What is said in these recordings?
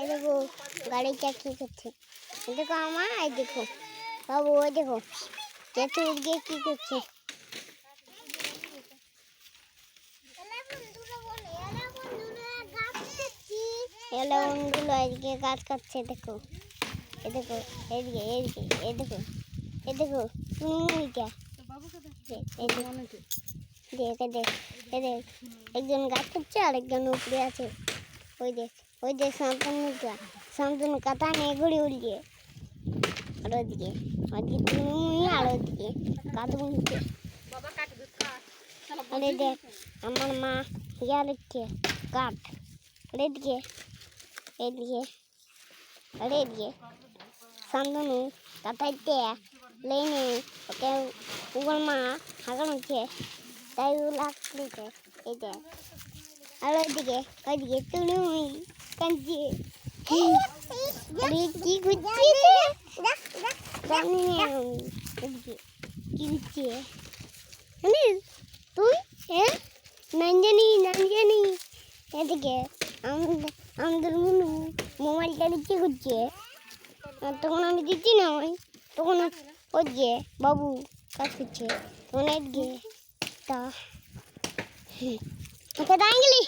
দেখো গাড়ি চাকরি করছে। দেখো আমা, এই দেখো বাবু, ওই দেখো চেঁচু গিয়ে কি করছে। এলো বন্ধুরা, এদিকে গাছ কাটছে। দেখো এ দেখো, এদিকে এদিকে এ দেখো, এ দেখো মুইটা একজন গাছ কাটছে আর একজন উপরে আছে। ওই দেখ শান্তনুটা, শান্তনু কাটা নিয়ে ঘুরে উড়িয়ে। আর ওইদিকে তুমি আর ওইদিকে কাদু নিচ্ছে। আরে দেখ আমার মা ইয়া লিখছে কাঠ। আর এদিকে এদিকে আর এদিকে শান্তনু কাটাইতে লেনে ওকে ওর মা হাঁকানোচ্ছে, তাই ও লাগছে। এই দেখ আর ওইদিকে তুমি কাঁদছে। আরে কি করছে জানি না এদিকে কি করছে তুই? হ্যাঁ নাম জানি এদিকে আমাদের মনু মোবাইলটা কি করছে, তখন আমি দিচ্ছি না। তখন ওই যে বাবু কাজ করছে, তখন এদিকে তা ওকে দাঁড়িয়ে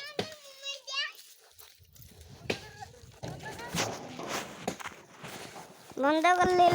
বন্ধ করলে